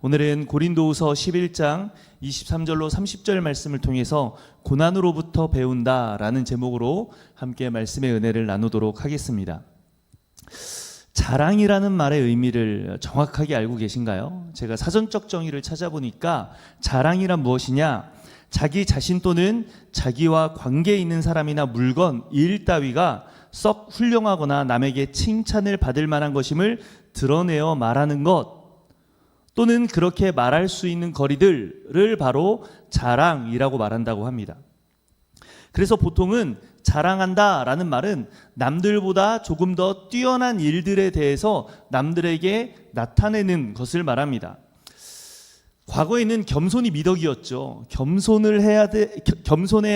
오늘은 고린도후서 11장 23절로 30절 말씀을 통해서 고난으로부터 배운다라는 제목으로 함께 말씀의 은혜를 나누도록 하겠습니다. 자랑이라는 말의 의미를 정확하게 알고 계신가요? 제가 사전적 정의를 찾아보니까 자랑이란 무엇이냐? 자기 자신 또는 자기와 관계 있는 사람이나 물건, 일 따위가 썩 훌륭하거나 남에게 칭찬을 받을 만한 것임을 드러내어 말하는 것, 또는 그렇게 말할 수 있는 거리들을 바로 자랑이라고 말한다고 합니다. 그래서 보통은 자랑한다라는 말은 남들보다 조금 더 뛰어난 일들에 대해서 남들에게 나타내는 것을 말합니다. 과거에는 겸손이 미덕이었죠. 겸손해야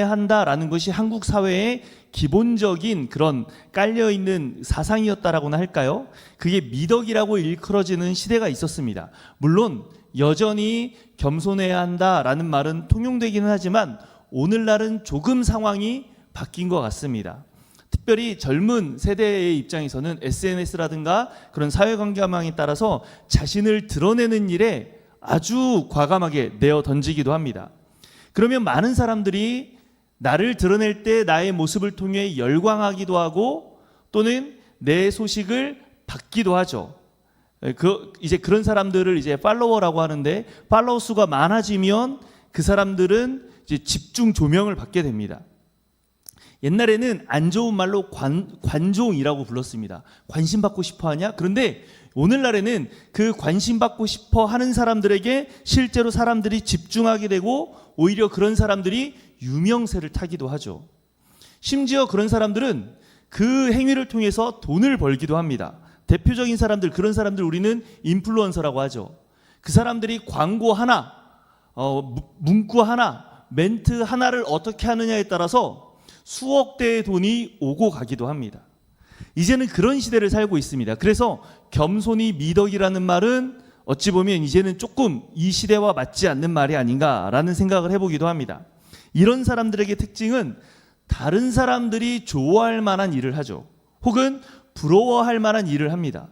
한다라는 것이 한국 사회의 기본적인 그런 깔려있는 사상이었다라고나 할까요? 그게 미덕이라고 일컬어지는 시대가 있었습니다. 물론 여전히 겸손해야 한다라는 말은 통용되기는 하지만 오늘날은 조금 상황이 바뀐 것 같습니다. 특별히 젊은 세대의 입장에서는 SNS라든가 그런 사회관계망에 따라서 자신을 드러내는 일에 아주 과감하게 내어 던지기도 합니다. 그러면 많은 사람들이 나를 드러낼 때 나의 모습을 통해 열광하기도 하고 또는 내 소식을 받기도 하죠. 이제 그런 사람들을 이제 팔로워라고 하는데, 팔로워 수가 많아지면 그 사람들은 이제 집중 조명을 받게 됩니다. 옛날에는 안 좋은 말로 관종이라고 불렀습니다. 관심 받고 싶어 하냐? 그런데 오늘날에는 그 관심 받고 싶어 하는 사람들에게 실제로 사람들이 집중하게 되고 오히려 그런 사람들이 유명세를 타기도 하죠. 심지어 그런 사람들은 그 행위를 통해서 돈을 벌기도 합니다. 대표적인 사람들, 그런 사람들 우리는 인플루언서라고 하죠. 그 사람들이 광고 하나, 문구 하나, 멘트 하나를 어떻게 하느냐에 따라서 수억 대의 돈이 오고 가기도 합니다. 이제는 그런 시대를 살고 있습니다. 그래서 겸손이 미덕이라는 말은 어찌 보면 이제는 조금 이 시대와 맞지 않는 말이 아닌가라는 생각을 해보기도 합니다. 이런 사람들에게 특징은 다른 사람들이 좋아할 만한 일을 하죠. 혹은 부러워할 만한 일을 합니다.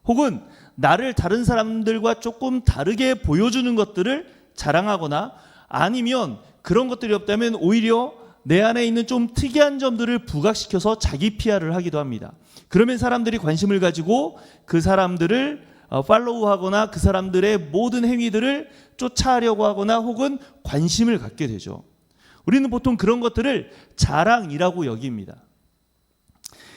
혹은 나를 다른 사람들과 조금 다르게 보여주는 것들을 자랑하거나, 아니면 그런 것들이 없다면 오히려 내 안에 있는 좀 특이한 점들을 부각시켜서 자기 PR을 하기도 합니다. 그러면 사람들이 관심을 가지고 그 사람들을 팔로우하거나 그 사람들의 모든 행위들을 쫓아하려고 하거나 혹은 관심을 갖게 되죠. 우리는 보통 그런 것들을 자랑이라고 여깁니다.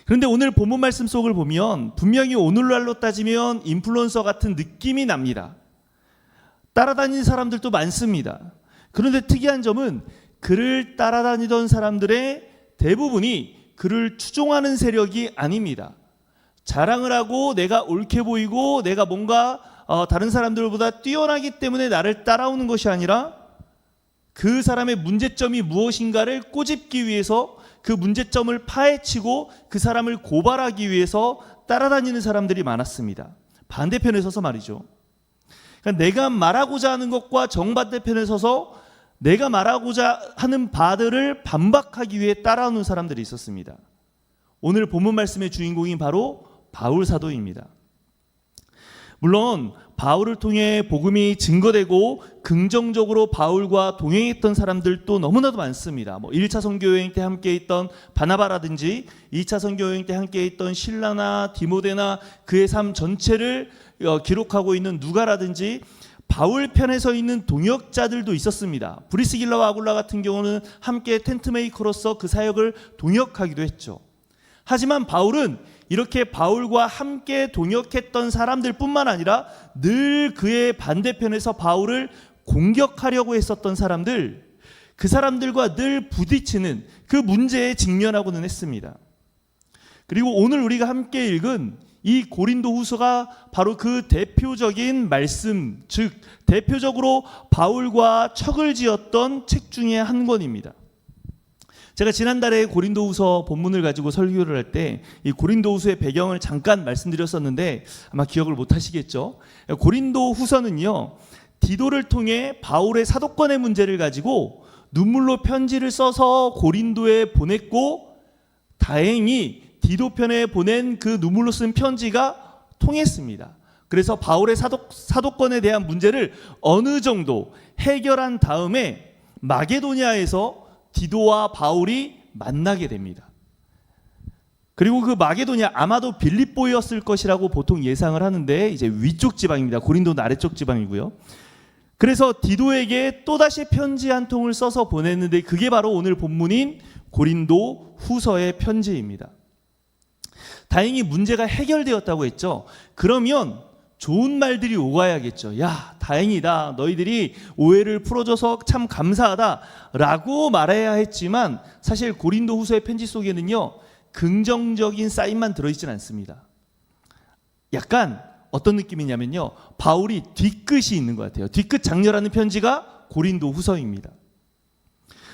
그런데 오늘 본문 말씀 속을 보면 분명히 오늘날로 따지면 인플루언서 같은 느낌이 납니다. 따라다니는 사람들도 많습니다. 그런데 특이한 점은 그를 따라다니던 사람들의 대부분이 그를 추종하는 세력이 아닙니다. 자랑을 하고 내가 옳게 보이고 내가 뭔가 다른 사람들보다 뛰어나기 때문에 나를 따라오는 것이 아니라 그 사람의 문제점이 무엇인가를 꼬집기 위해서 그 문제점을 파헤치고 그 사람을 고발하기 위해서 따라다니는 사람들이 많았습니다. 반대편에 서서 말이죠. 그러니까 내가 말하고자 하는 것과 정반대편에 서서 내가 말하고자 하는 바들을 반박하기 위해 따라오는 사람들이 있었습니다. 오늘 본문 말씀의 주인공이 바로 바울 사도입니다. 물론 바울을 통해 복음이 증거되고 긍정적으로 바울과 동행했던 사람들도 너무나도 많습니다. 1차 선교여행 때 함께 있던 바나바라든지 2차 선교여행 때 함께 있던 실라나 디모데나 그의 삶 전체를 기록하고 있는 누가라든지 바울 편에 서 있는 동역자들도 있었습니다. 브리스길라와 아굴라 같은 경우는 함께 텐트메이커로서 그 사역을 동역하기도 했죠. 하지만 바울은 이렇게 바울과 함께 동역했던 사람들 뿐만 아니라 늘 그의 반대편에서 바울을 공격하려고 했었던 사람들, 그 사람들과 늘 부딪히는 그 문제에 직면하고는 했습니다. 그리고 오늘 우리가 함께 읽은 이 고린도 후서가 바로 그 대표적인 말씀, 즉 대표적으로 바울과 척을 지었던 책 중에 한 권입니다. 제가 지난달에 고린도 후서 본문을 가지고 설교를 할 때 이 고린도 후서의 배경을 잠깐 말씀드렸었는데 아마 기억을 못 하시겠죠. 고린도 후서는요, 디도를 통해 바울의 사도권의 문제를 가지고 눈물로 편지를 써서 고린도에 보냈고, 다행히 디도 편에 보낸 그 눈물로 쓴 편지가 통했습니다. 그래서 바울의 사도권에 대한 문제를 어느 정도 해결한 다음에 마게도냐에서 디도와 바울이 만나게 됩니다. 그리고 그 마게도냐, 아마도 빌립보였을 것이라고 보통 예상을 하는데 이제 위쪽 지방입니다. 고린도는 아래쪽 지방이고요. 그래서 디도에게 또다시 편지 한 통을 써서 보냈는데 그게 바로 오늘 본문인 고린도 후서의 편지입니다. 다행히 문제가 해결되었다고 했죠. 그러면 좋은 말들이 오가야겠죠. 야, 다행이다. 너희들이 오해를 풀어줘서 참 감사하다 라고 말해야 했지만 사실 고린도 후서의 편지 속에는요, 긍정적인 사인만 들어있진 않습니다. 약간 어떤 느낌이냐면요, 바울이 뒤끝이 있는 것 같아요. 뒤끝 장렬하는 편지가 고린도 후서입니다.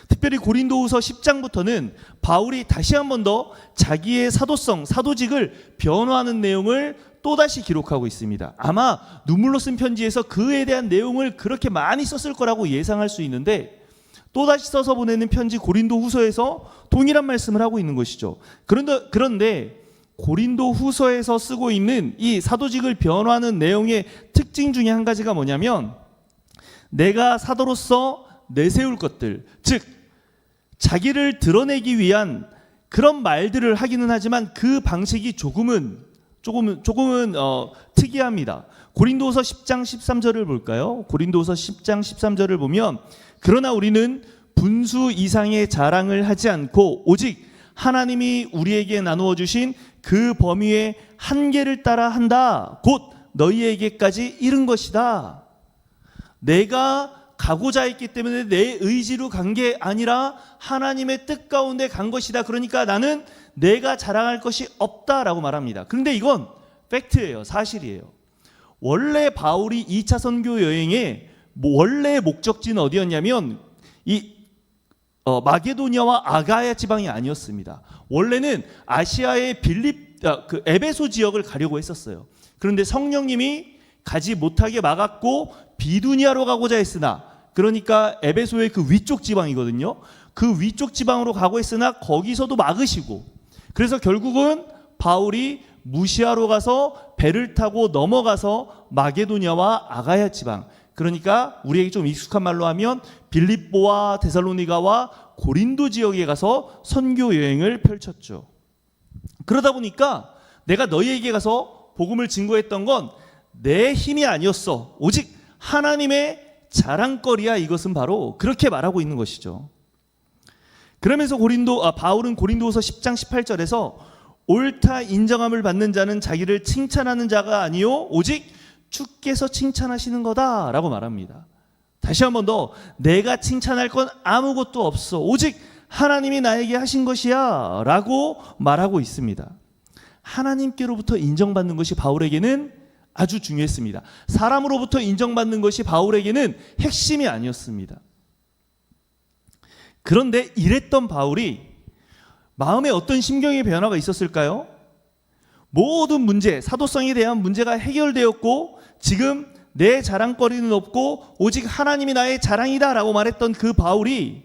특별히 고린도 후서 10장부터는 바울이 다시 한 번 더 자기의 사도성, 사도직을 변호하는 내용을 또다시 기록하고 있습니다. 아마 눈물로 쓴 편지에서 그에 대한 내용을 그렇게 많이 썼을 거라고 예상할 수 있는데 또다시 써서 보내는 편지 고린도 후서에서 동일한 말씀을 하고 있는 것이죠. 그런데 고린도 후서에서 쓰고 있는 이 사도직을 변호하는 내용의 특징 중에 한 가지가 뭐냐면 내가 사도로서 내세울 것들, 즉 자기를 드러내기 위한 그런 말들을 하기는 하지만 그 방식이 조금은 특이합니다. 고린도후서 10장 13절을 볼까요? 고린도후서 10장 13절을 보면 그러나 우리는 분수 이상의 자랑을 하지 않고 오직 하나님이 우리에게 나누어 주신 그 범위의 한계를 따라 한다. 곧 너희에게까지 이른 것이다. 내가 가고자 했기 때문에 내 의지로 간 게 아니라 하나님의 뜻 가운데 간 것이다. 그러니까 나는 내가 자랑할 것이 없다라고 말합니다. 그런데 이건 팩트예요. 사실이에요. 원래 바울이 2차 선교 여행의 원래 목적지는 어디였냐면 이 마게도냐와 아가야 지방이 아니었습니다. 원래는 아시아의 에베소 지역을 가려고 했었어요. 그런데 성령님이 가지 못하게 막았고 비두니아로 가고자 했으나, 그러니까 에베소의 그 위쪽 지방이거든요. 그 위쪽 지방으로 가고 했으나 거기서도 막으시고, 그래서 결국은 바울이 무시아로 가서 배를 타고 넘어가서 마게도냐와 아가야 지방, 그러니까 우리에게 좀 익숙한 말로 하면 빌립보와 데살로니가와 고린도 지역에 가서 선교 여행을 펼쳤죠. 그러다 보니까 내가 너희에게 가서 복음을 증거했던 건 내 힘이 아니었어. 오직 하나님의 자랑거리야. 이것은 바로 그렇게 말하고 있는 것이죠. 그러면서 바울은 고린도후서 10장 18절에서 옳다 인정함을 받는 자는 자기를 칭찬하는 자가 아니요 오직 주께서 칭찬하시는 거다라고 말합니다. 다시 한 번 더, 내가 칭찬할 건 아무것도 없어. 오직 하나님이 나에게 하신 것이야 라고 말하고 있습니다. 하나님께로부터 인정받는 것이 바울에게는 아주 중요했습니다. 사람으로부터 인정받는 것이 바울에게는 핵심이 아니었습니다. 그런데 이랬던 바울이 마음에 어떤 심경의 변화가 있었을까요? 모든 문제, 사도성에 대한 문제가 해결되었고 지금 내 자랑거리는 없고 오직 하나님이 나의 자랑이다 라고 말했던 그 바울이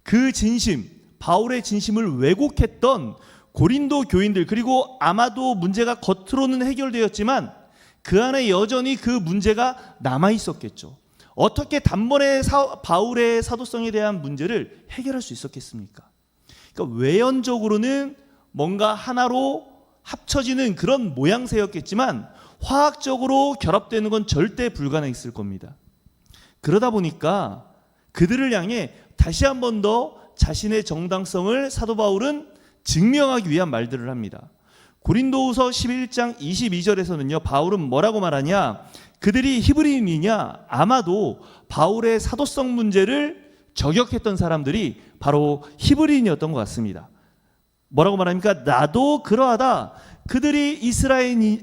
그 진심, 바울의 진심을 왜곡했던 고린도 교인들, 그리고 아마도 문제가 겉으로는 해결되었지만 그 안에 여전히 그 문제가 남아 있었겠죠. 어떻게 단번에 바울의 사도성에 대한 문제를 해결할 수 있었겠습니까? 그러니까 외연적으로는 뭔가 하나로 합쳐지는 그런 모양새였겠지만 화학적으로 결합되는 건 절대 불가능했을 겁니다. 그러다 보니까 그들을 향해 다시 한 번 더 자신의 정당성을 사도 바울은 증명하기 위한 말들을 합니다. 고린도후서 11장 22절에서는요, 바울은 뭐라고 말하냐? 그들이 히브리인이냐? 아마도 바울의 사도성 문제를 저격했던 사람들이 바로 히브리인이었던 것 같습니다. 뭐라고 말합니까? 나도 그러하다. 그들이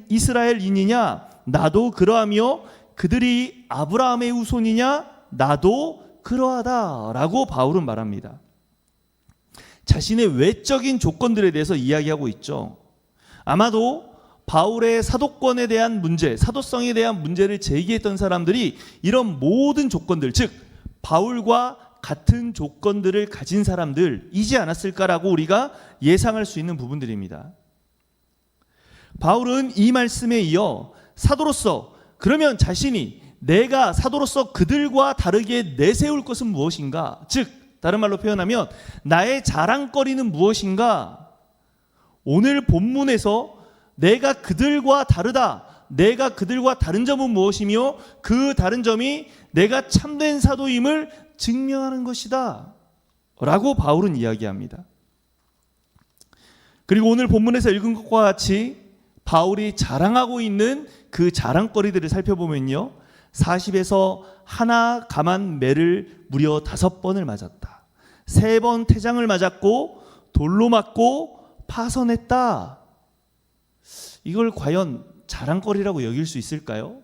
이스라엘인이냐? 나도 그러하며 그들이 아브라함의 후손이냐? 나도 그러하다 라고 바울은 말합니다. 자신의 외적인 조건들에 대해서 이야기하고 있죠. 아마도 바울의 사도권에 대한 문제, 사도성에 대한 문제를 제기했던 사람들이 이런 모든 조건들, 즉 바울과 같은 조건들을 가진 사람들이지 않았을까라고 우리가 예상할 수 있는 부분들입니다. 바울은 이 말씀에 이어 사도로서 그러면 자신이 내가 사도로서 그들과 다르게 내세울 것은 무엇인가? 즉 다른 말로 표현하면 나의 자랑거리는 무엇인가? 오늘 본문에서 내가 그들과 다르다. 내가 그들과 다른 점은 무엇이며 그 다른 점이 내가 참된 사도임을 증명하는 것이다 라고 바울은 이야기합니다. 그리고 오늘 본문에서 읽은 것과 같이 바울이 자랑하고 있는 그 자랑거리들을 살펴보면요, 40에서 하나 감한 매를 무려 5번을 맞았다. 3번 태장을 맞았고 돌로 맞고 파선했다. 이걸 과연 자랑거리라고 여길 수 있을까요?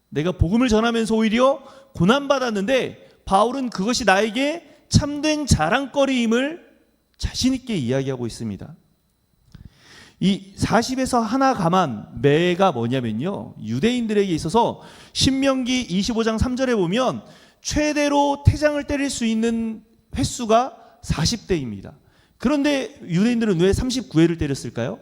내가 복음을 전하면서 오히려 고난받았는데 바울은 그것이 나에게 참된 자랑거리임을 자신 있게 이야기하고 있습니다. 이 40에서 하나 감한 매가 뭐냐면요, 유대인들에게 있어서 신명기 25장 3절에 보면 최대로 태장을 때릴 수 있는 횟수가 40대입니다. 그런데 유대인들은 왜 39회를 때렸을까요?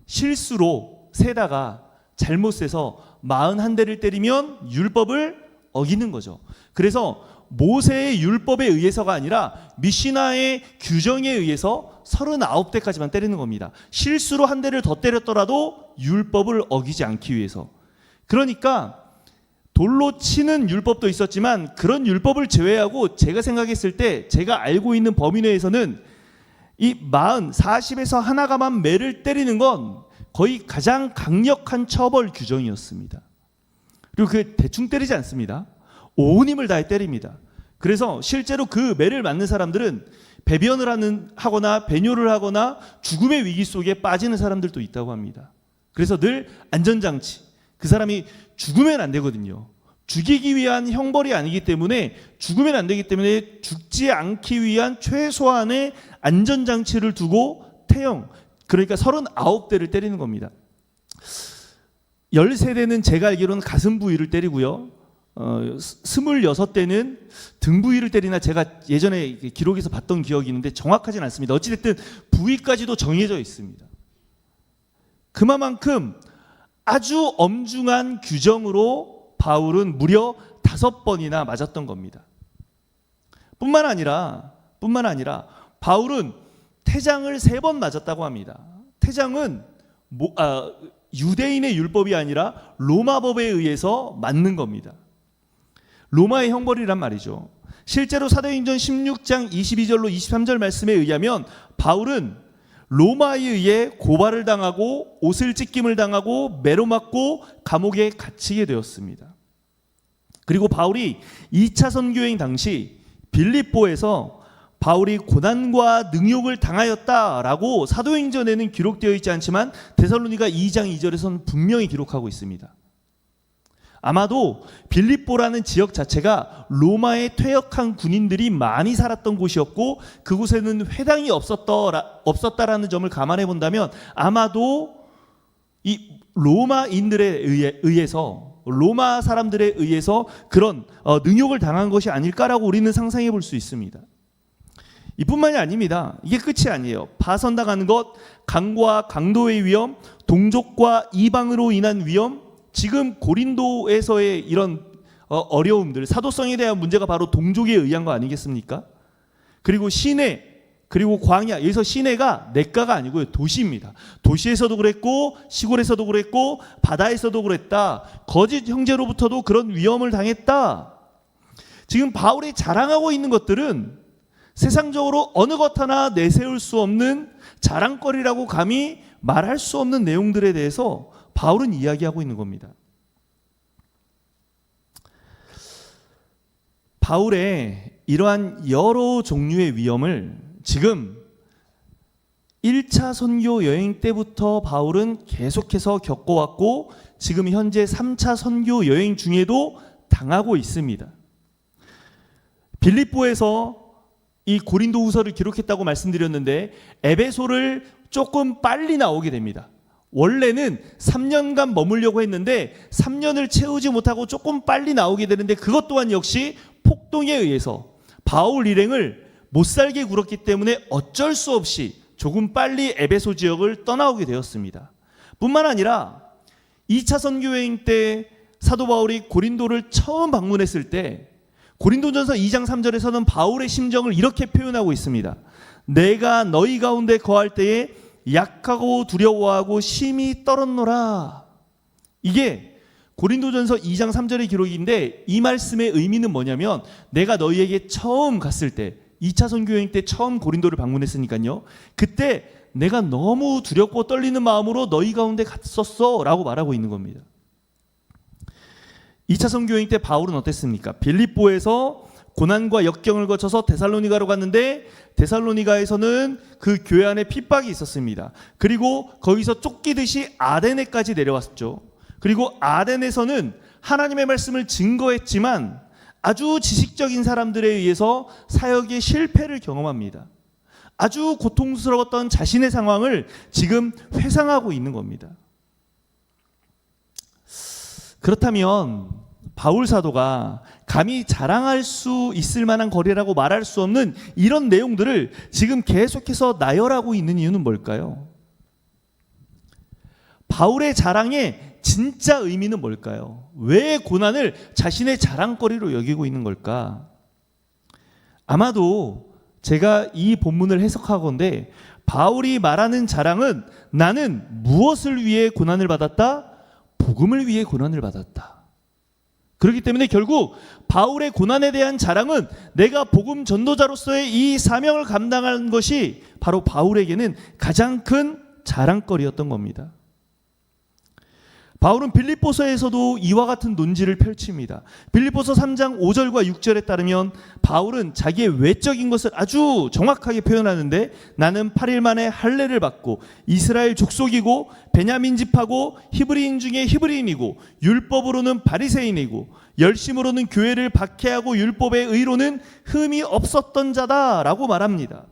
실수로 세다가 잘못 세서 41대를 때리면 율법을 어기는 거죠. 그래서 모세의 율법에 의해서가 아니라 미시나의 규정에 의해서 39대까지만 때리는 겁니다. 실수로 한 대를 더 때렸더라도 율법을 어기지 않기 위해서. 그러니까 돌로 치는 율법도 있었지만 그런 율법을 제외하고 제가 생각했을 때 제가 알고 있는 범위 내에서는 이 40에서 하나 감한 매를 때리는 건 거의 가장 강력한 처벌 규정이었습니다. 그리고 그게 대충 때리지 않습니다. 온 힘을 다해 때립니다. 그래서 실제로 그 매를 맞는 사람들은 배변을 하거나 배뇨를 하거나 죽음의 위기 속에 빠지는 사람들도 있다고 합니다. 그래서 늘 안전장치, 그 사람이 죽으면 안 되거든요. 죽이기 위한 형벌이 아니기 때문에, 죽으면 안 되기 때문에 죽지 않기 위한 최소한의 안전장치를 두고 태형, 그러니까 39대를 때리는 겁니다. 13대는 제가 알기로는 가슴 부위를 때리고요, 26대는 등 부위를 때리나 제가 예전에 기록에서 봤던 기억이 있는데 정확하진 않습니다. 어찌됐든 부위까지도 정해져 있습니다. 그만큼 아주 엄중한 규정으로 바울은 무려 5번이나 맞았던 겁니다. 뿐만 아니라 바울은 태장을 3번 맞았다고 합니다. 태장은 유대인의 율법이 아니라 로마법에 의해서 맞는 겁니다. 로마의 형벌이란 말이죠. 실제로 사도행전 16장 22절로 23절 말씀에 의하면 바울은 로마에 의해 고발을 당하고 옷을 찢김을 당하고 매로 맞고 감옥에 갇히게 되었습니다. 그리고 바울이 2차 선교여행 당시 빌립보에서 바울이 고난과 능욕을 당하였다라고 사도행전에는 기록되어 있지 않지만 데살로니가 2장 2절에서는 분명히 기록하고 있습니다. 아마도 빌립보라는 지역 자체가 로마의 퇴역한 군인들이 많이 살았던 곳이었고 그곳에는 회당이 없었다라는 점을 감안해 본다면 아마도 이 로마인들에 의해서, 로마 사람들에 의해서 그런 능욕을 당한 것이 아닐까라고 우리는 상상해 볼 수 있습니다. 이뿐만이 아닙니다. 이게 끝이 아니에요. 파선당하는 것, 강과 강도의 위험, 동족과 이방으로 인한 위험, 지금 고린도에서의 이런 어려움들, 사도성에 대한 문제가 바로 동족에 의한 거 아니겠습니까? 그리고 시내, 그리고 광야, 여기서 시내가 냇가가 아니고요, 도시입니다. 도시에서도 그랬고 시골에서도 그랬고 바다에서도 그랬다. 거짓 형제로부터도 그런 위험을 당했다. 지금 바울이 자랑하고 있는 것들은 세상적으로 어느 것 하나 내세울 수 없는 자랑거리라고 감히 말할 수 없는 내용들에 대해서 바울은 이야기하고 있는 겁니다. 바울의 이러한 여러 종류의 위험을 지금 1차 선교 여행 때부터 바울은 계속해서 겪어왔고 지금 현재 3차 선교 여행 중에도 당하고 있습니다. 빌립보에서 이 고린도 후서를 기록했다고 말씀드렸는데 에베소를 조금 빨리 나오게 됩니다. 원래는 3년간 머물려고 했는데 3년을 채우지 못하고 조금 빨리 나오게 되는데 그것 또한 역시 폭동에 의해서 바울 일행을 못 살게 굴었기 때문에 어쩔 수 없이 조금 빨리 에베소 지역을 떠나오게 되었습니다. 뿐만 아니라 2차 선교여행 때 사도 바울이 고린도를 처음 방문했을 때 고린도전서 2장 3절에서는 바울의 심정을 이렇게 표현하고 있습니다. 내가 너희 가운데 거할 때에 약하고 두려워하고 심히 떨었노라. 이게 고린도전서 2장 3절의 기록인데 이 말씀의 의미는 뭐냐면 내가 너희에게 처음 갔을 때 2차 선교여행 때 처음 고린도를 방문했으니까요. 그때 내가 너무 두렵고 떨리는 마음으로 너희 가운데 갔었어 라고 말하고 있는 겁니다. 2차 선교여행 때 바울은 어땠습니까? 빌립보에서 고난과 역경을 거쳐서 데살로니가로 갔는데 데살로니가에서는 그 교회 안에 핍박이 있었습니다. 그리고 거기서 쫓기듯이 아데네까지 내려왔죠. 그리고 아덴에서는 하나님의 말씀을 증거했지만 아주 지식적인 사람들에 의해서 사역의 실패를 경험합니다. 아주 고통스러웠던 자신의 상황을 지금 회상하고 있는 겁니다. 그렇다면 바울 사도가 감히 자랑할 수 있을 만한 거리라고 말할 수 없는 이런 내용들을 지금 계속해서 나열하고 있는 이유는 뭘까요? 바울의 자랑의 진짜 의미는 뭘까요? 왜 고난을 자신의 자랑거리로 여기고 있는 걸까? 아마도 제가 이 본문을 해석하건대 바울이 말하는 자랑은 나는 무엇을 위해 고난을 받았다? 복음을 위해 고난을 받았다. 그렇기 때문에 결국 바울의 고난에 대한 자랑은 내가 복음 전도자로서의 이 사명을 감당한 것이 바로 바울에게는 가장 큰 자랑거리였던 겁니다. 바울은 빌립보서에서도 이와 같은 논지를 펼칩니다. 빌립보서 3장 5절과 6절에 따르면 바울은 자기의 외적인 것을 아주 정확하게 표현하는데 나는 8일 만에 할례를 받고 이스라엘 족속이고 베냐민 집하고 히브리인 중에 히브리인이고 율법으로는 바리새인이고 열심으로는 교회를 박해하고 율법의 의로는 흠이 없었던 자다라고 말합니다.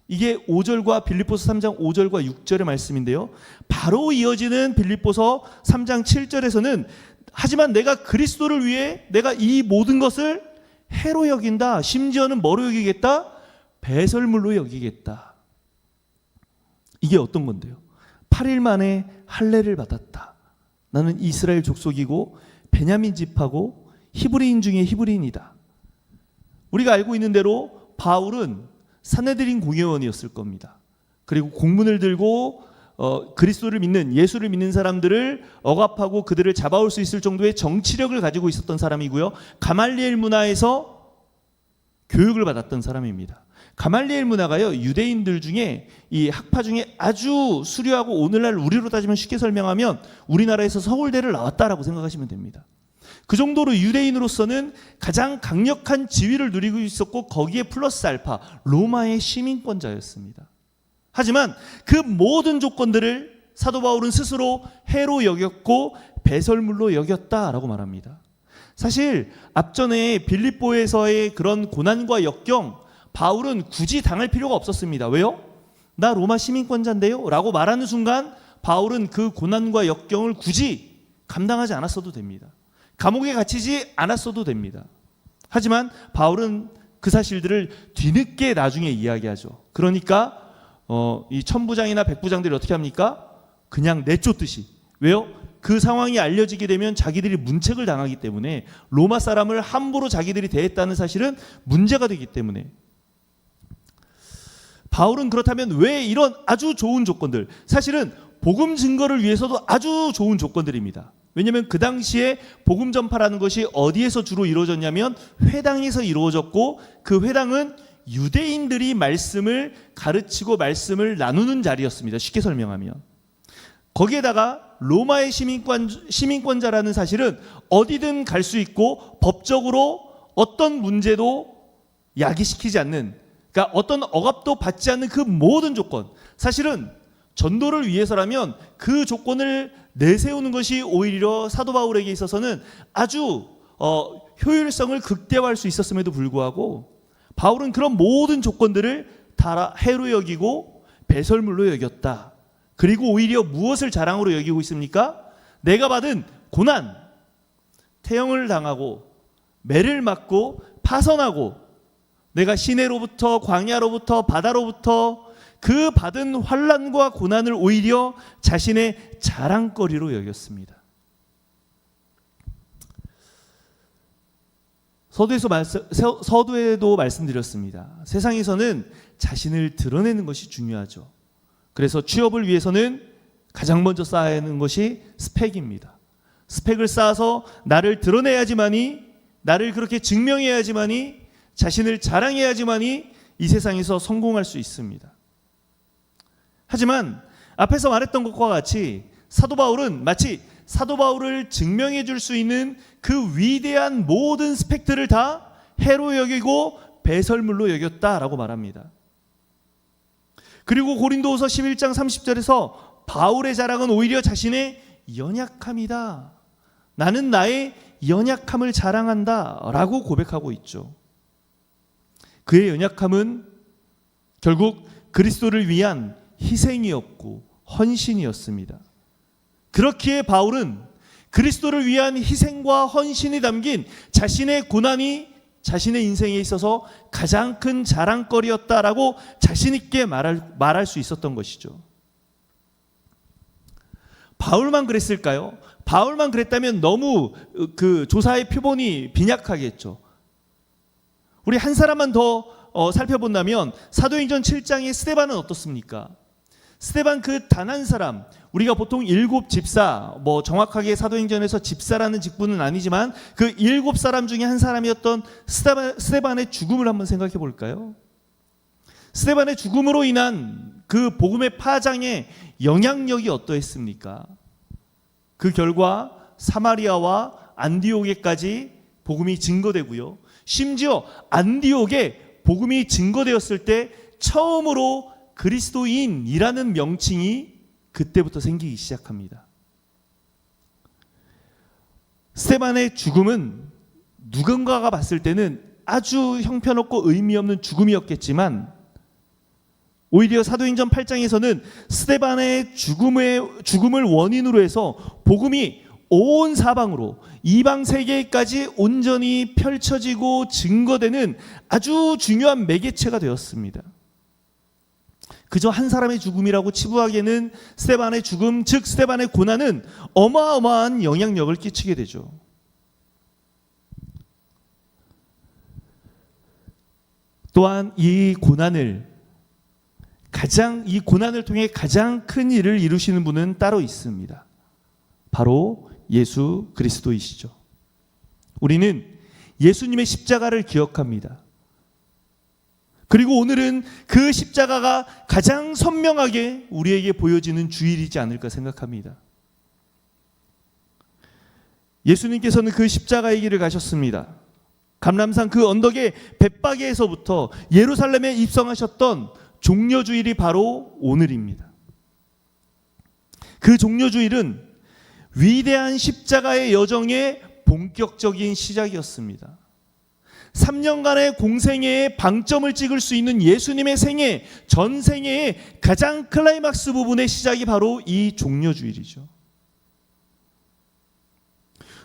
이게 5절과 빌립보서 3장 5절과 6절의 말씀인데요. 바로 이어지는 빌립보서 3장 7절에서는 하지만 내가 그리스도를 위해 내가 이 모든 것을 해로 여긴다. 심지어는 뭐로 여기겠다? 배설물로 여기겠다. 이게 어떤 건데요? 8일 만에 할례를 받았다. 나는 이스라엘 족속이고 베냐민 집하고 히브리인 중에 히브리인이다. 우리가 알고 있는 대로 바울은 산헤드린 공회원이었을 겁니다. 그리고 공문을 들고 그리스도를 믿는 예수를 믿는 사람들을 억압하고 그들을 잡아올 수 있을 정도의 정치력을 가지고 있었던 사람이고요. 가말리엘 문화에서 교육을 받았던 사람입니다. 가말리엘 문화가요, 유대인들 중에 이 학파 중에 아주 수려하고 오늘날 우리로 따지면 쉽게 설명하면 우리나라에서 서울대를 나왔다라고 생각하시면 됩니다. 그 정도로 유대인으로서는 가장 강력한 지위를 누리고 있었고 거기에 플러스 알파 로마의 시민권자였습니다. 하지만 그 모든 조건들을 사도 바울은 스스로 해로 여겼고 배설물로 여겼다라고 말합니다. 사실 앞전에 빌립보에서의 그런 고난과 역경 바울은 굳이 당할 필요가 없었습니다. 왜요? 나 로마 시민권자인데요? 라고 말하는 순간 바울은 그 고난과 역경을 굳이 감당하지 않았어도 됩니다. 감옥에 갇히지 않았어도 됩니다. 하지만 바울은 그 사실들을 뒤늦게 나중에 이야기하죠. 그러니까 이 천부장이나 백부장들이 어떻게 합니까? 그냥 내쫓듯이. 왜요? 그 상황이 알려지게 되면 자기들이 문책을 당하기 때문에 로마 사람을 함부로 자기들이 대했다는 사실은 문제가 되기 때문에 바울은 그렇다면 왜 이런 아주 좋은 조건들, 사실은 복음 증거를 위해서도 아주 좋은 조건들입니다. 왜냐하면 그 당시에 복음 전파라는 것이 어디에서 주로 이루어졌냐면 회당에서 이루어졌고 그 회당은 유대인들이 말씀을 가르치고 말씀을 나누는 자리였습니다. 쉽게 설명하면. 거기에다가 로마의 시민권자라는 사실은 어디든 갈 수 있고 법적으로 어떤 문제도 야기시키지 않는, 그러니까 어떤 억압도 받지 않는 그 모든 조건, 사실은 전도를 위해서라면 그 조건을 내세우는 것이 오히려 사도 바울에게 있어서는 아주 효율성을 극대화할 수 있었음에도 불구하고 바울은 그런 모든 조건들을 다 해로 여기고 배설물로 여겼다. 그리고 오히려 무엇을 자랑으로 여기고 있습니까? 내가 받은 고난, 태형을 당하고 매를 맞고 파선하고 내가 시내로부터 광야로부터 바다로부터 그 받은 환난과 고난을 오히려 자신의 자랑거리로 여겼습니다. 서두에도 말씀드렸습니다. 세상에서는 자신을 드러내는 것이 중요하죠. 그래서 취업을 위해서는 가장 먼저 쌓아야 하는 것이 스펙입니다. 스펙을 쌓아서 나를 드러내야지만이, 나를 그렇게 증명해야지만이, 자신을 자랑해야지만이 이 세상에서 성공할 수 있습니다. 하지만 앞에서 말했던 것과 같이 사도 바울은 마치 사도 바울을 증명해 줄 수 있는 그 위대한 모든 스펙들을 다 해로 여기고 배설물로 여겼다라고 말합니다. 그리고 고린도후서 11장 30절에서 바울의 자랑은 오히려 자신의 연약함이다. 나는 나의 연약함을 자랑한다 라고 고백하고 있죠. 그의 연약함은 결국 그리스도를 위한 희생이었고 헌신이었습니다. 그렇기에 바울은 그리스도를 위한 희생과 헌신이 담긴 자신의 고난이 자신의 인생에 있어서 가장 큰 자랑거리였다라고 자신 있게 말할 수 있었던 것이죠. 바울만 그랬을까요? 바울만 그랬다면 너무 그 조사의 표본이 빈약하겠죠. 우리 한 사람만 더 살펴본다면 사도행전 7장의 스데반은 어떻습니까? 스데반 그 단 한 사람, 우리가 보통 7 집사, 정확하게 사도행전에서 집사라는 직분은 아니지만 그 7 사람 중에 한 사람이었던 스데반의 죽음을 한번 생각해 볼까요? 스데반의 죽음으로 인한 그 복음의 파장의 영향력이 어떠했습니까? 그 결과 사마리아와 안디옥에까지 복음이 증거되고요. 심지어 안디옥에 복음이 증거되었을 때 처음으로 그리스도인이라는 명칭이 그때부터 생기기 시작합니다. 스데반의 죽음은 누군가가 봤을 때는 아주 형편없고 의미 없는 죽음이었겠지만 오히려 사도행전 8장에서는 스데반의 죽음을 원인으로 해서 복음이 온 사방으로 이방 세계까지 온전히 펼쳐지고 증거되는 아주 중요한 매개체가 되었습니다. 그저 한 사람의 죽음이라고 치부하기에는 스데반의 죽음, 즉 스데반의 고난은 어마어마한 영향력을 끼치게 되죠. 또한 이 고난을 통해 가장 큰 일을 이루시는 분은 따로 있습니다. 바로 예수 그리스도이시죠. 우리는 예수님의 십자가를 기억합니다. 그리고 오늘은 그 십자가가 가장 선명하게 우리에게 보여지는 주일이지 않을까 생각합니다. 예수님께서는 그 십자가의 길을 가셨습니다. 감람산 그 언덕의 벳바게에서부터 예루살렘에 입성하셨던 종려주일이 바로 오늘입니다. 그 종려주일은 위대한 십자가의 여정의 본격적인 시작이었습니다. 3년간의 공생애의 방점을 찍을 수 있는 예수님의 생애, 전 생애의 가장 클라이막스 부분의 시작이 바로 이 종려주일이죠.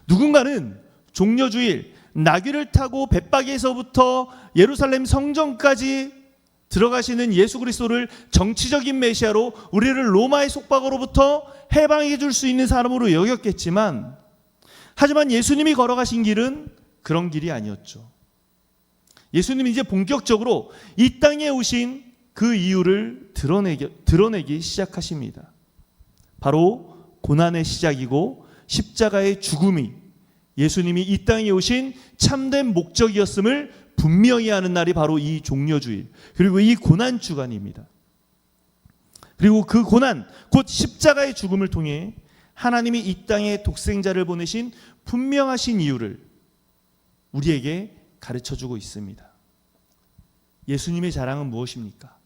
누군가는 종려주일, 나귀를 타고 벳바게에서부터 예루살렘 성전까지 들어가시는 예수 그리스도를 정치적인 메시아로 우리를 로마의 속박으로부터 해방해 줄 수 있는 사람으로 여겼겠지만, 하지만 예수님이 걸어가신 길은 그런 길이 아니었죠. 예수님이 이제 본격적으로 이 땅에 오신 그 이유를 드러내기 시작하십니다. 바로 고난의 시작이고 십자가의 죽음이 예수님이 이 땅에 오신 참된 목적이었음을 분명히 하는 날이 바로 이 종려주일, 그리고 이 고난 주간입니다. 그리고 그 고난, 곧 십자가의 죽음을 통해 하나님이 이 땅에 독생자를 보내신 분명하신 이유를 우리에게 가르쳐주고 있습니다. 예수님의 자랑은 무엇입니까?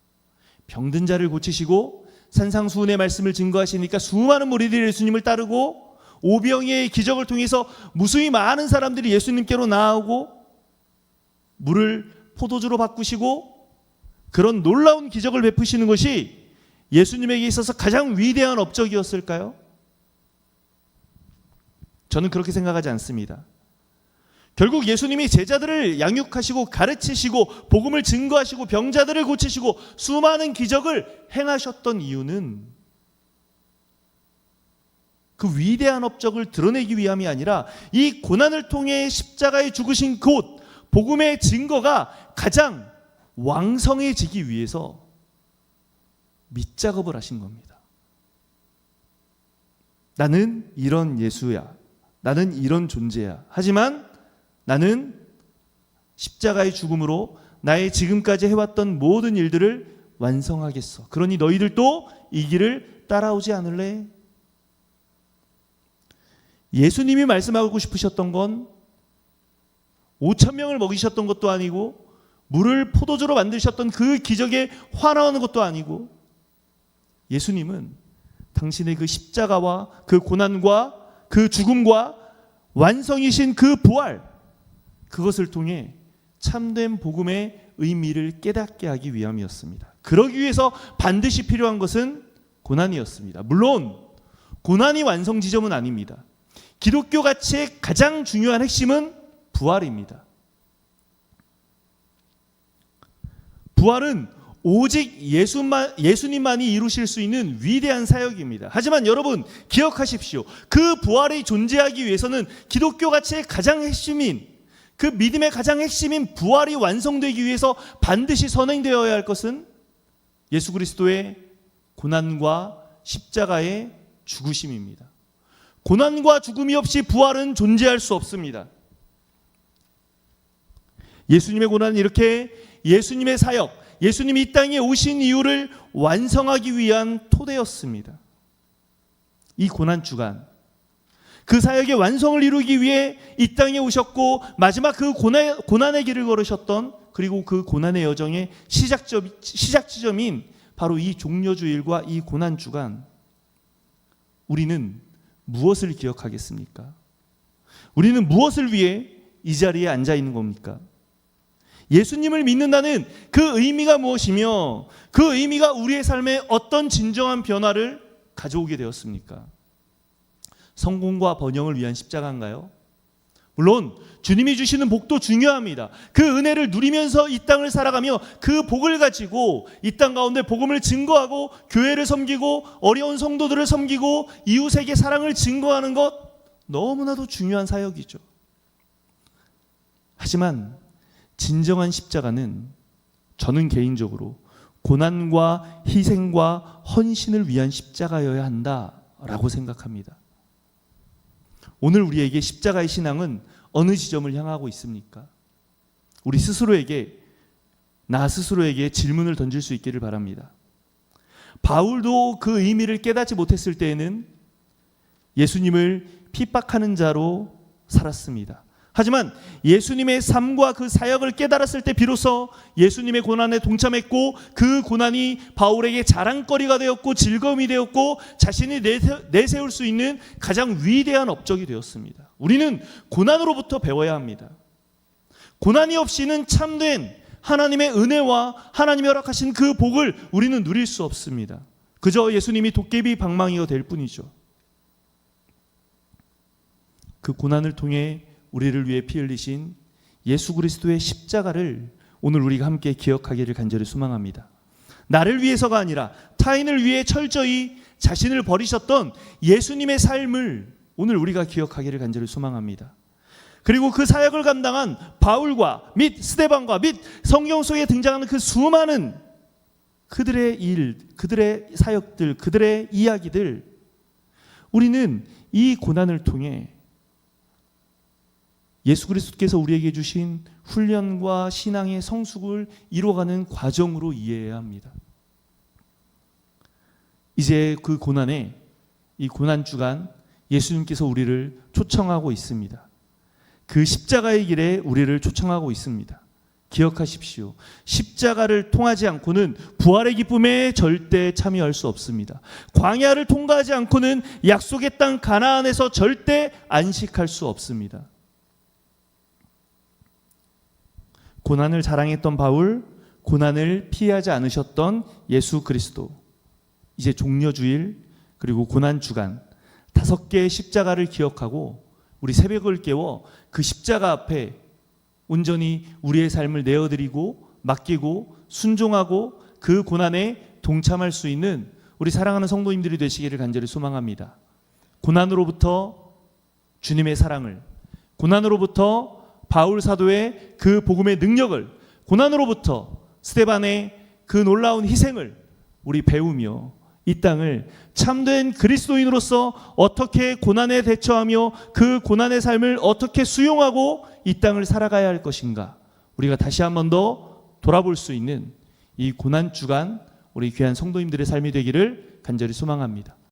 병든 자를 고치시고 산상수훈의 말씀을 증거하시니까 수많은 무리들이 예수님을 따르고, 오병이의 기적을 통해서 무수히 많은 사람들이 예수님께로 나아오고, 물을 포도주로 바꾸시고, 그런 놀라운 기적을 베푸시는 것이 예수님에게 있어서 가장 위대한 업적이었을까요? 저는 그렇게 생각하지 않습니다. 결국 예수님이 제자들을 양육하시고 가르치시고 복음을 증거하시고 병자들을 고치시고 수많은 기적을 행하셨던 이유는 그 위대한 업적을 드러내기 위함이 아니라 이 고난을 통해 십자가에 죽으신 곳 복음의 증거가 가장 왕성해지기 위해서 밑작업을 하신 겁니다. 나는 이런 예수야. 나는 이런 존재야. 하지만 나는 십자가의 죽음으로 나의 지금까지 해왔던 모든 일들을 완성하겠어. 그러니 너희들도 이 길을 따라오지 않을래? 예수님이 말씀하고 싶으셨던 건 5,000명을 먹이셨던 것도 아니고 물을 포도주로 만드셨던 그 기적에 화나는 것도 아니고 예수님은 당신의 그 십자가와 그 고난과 그 죽음과 완성이신 그 부활 그것을 통해 참된 복음의 의미를 깨닫게 하기 위함이었습니다. 그러기 위해서 반드시 필요한 것은 고난이었습니다. 물론 고난이 완성 지점은 아닙니다. 기독교 가치의 가장 중요한 핵심은 부활입니다. 부활은 오직 예수님만이 이루실 수 있는 위대한 사역입니다. 하지만 여러분 기억하십시오. 그 부활이 존재하기 위해서는 기독교 가치의 가장 핵심인 그 믿음의 가장 핵심인 부활이 완성되기 위해서 반드시 선행되어야 할 것은 예수 그리스도의 고난과 십자가의 죽으심입니다. 고난과 죽음이 없이 부활은 존재할 수 없습니다. 예수님의 고난은 이렇게 예수님의 사역, 예수님이 이 땅에 오신 이유를 완성하기 위한 토대였습니다. 이 고난 주간, 그 사역의 완성을 이루기 위해 이 땅에 오셨고 마지막 그 고난의 길을 걸으셨던 그리고 그 고난의 여정의 시작 지점인 바로 이 종려주일과 이 고난 주간 우리는 무엇을 기억하겠습니까? 우리는 무엇을 위해 이 자리에 앉아 있는 겁니까? 예수님을 믿는다는 그 의미가 무엇이며 그 의미가 우리의 삶에 어떤 진정한 변화를 가져오게 되었습니까? 성공과 번영을 위한 십자가인가요? 물론 주님이 주시는 복도 중요합니다. 그 은혜를 누리면서 이 땅을 살아가며 그 복을 가지고 이 땅 가운데 복음을 증거하고 교회를 섬기고 어려운 성도들을 섬기고 이웃에게 사랑을 증거하는 것 너무나도 중요한 사역이죠. 하지만 진정한 십자가는 저는 개인적으로 고난과 희생과 헌신을 위한 십자가여야 한다라고 생각합니다. 오늘 우리에게 십자가의 신앙은 어느 지점을 향하고 있습니까? 우리 스스로에게, 나 스스로에게 질문을 던질 수 있기를 바랍니다. 바울도 그 의미를 깨닫지 못했을 때에는 예수님을 핍박하는 자로 살았습니다. 하지만 예수님의 삶과 그 사역을 깨달았을 때 비로소 예수님의 고난에 동참했고 그 고난이 바울에게 자랑거리가 되었고 즐거움이 되었고 자신이 내세울 수 있는 가장 위대한 업적이 되었습니다. 우리는 고난으로부터 배워야 합니다. 고난이 없이는 참된 하나님의 은혜와 하나님이 허락하신 그 복을 우리는 누릴 수 없습니다. 그저 예수님이 도깨비 방망이가 될 뿐이죠. 그 고난을 통해 우리를 위해 피 흘리신 예수 그리스도의 십자가를 오늘 우리가 함께 기억하기를 간절히 소망합니다. 나를 위해서가 아니라 타인을 위해 철저히 자신을 버리셨던 예수님의 삶을 오늘 우리가 기억하기를 간절히 소망합니다. 그리고 그 사역을 감당한 바울과 및 스데반과 및 성경 속에 등장하는 그 수많은 그들의 일, 그들의 사역들, 그들의 이야기들 우리는 이 고난을 통해 예수 그리스도께서 우리에게 주신 훈련과 신앙의 성숙을 이루어가는 과정으로 이해해야 합니다. 이제 그 고난에 이 고난 주간 예수님께서 우리를 초청하고 있습니다. 그 십자가의 길에 우리를 초청하고 있습니다. 기억하십시오. 십자가를 통하지 않고는 부활의 기쁨에 절대 참여할 수 없습니다. 광야를 통과하지 않고는 약속의 땅 가나안에서 절대 안식할 수 없습니다. 고난을 자랑했던 바울, 고난을 피하지 않으셨던 예수 그리스도, 이제 종려주일 그리고 고난주간 5개의 십자가를 기억하고 우리 새벽을 깨워 그 십자가 앞에 온전히 우리의 삶을 내어드리고 맡기고 순종하고 그 고난에 동참할 수 있는 우리 사랑하는 성도님들이 되시기를 간절히 소망합니다. 고난으로부터 주님의 사랑을, 고난으로부터 바울 사도의 그 복음의 능력을, 고난으로부터 스데반의 그 놀라운 희생을 우리 배우며 이 땅을 참된 그리스도인으로서 어떻게 고난에 대처하며 그 고난의 삶을 어떻게 수용하고 이 땅을 살아가야 할 것인가, 우리가 다시 한 번 더 돌아볼 수 있는 이 고난 주간 우리 귀한 성도님들의 삶이 되기를 간절히 소망합니다.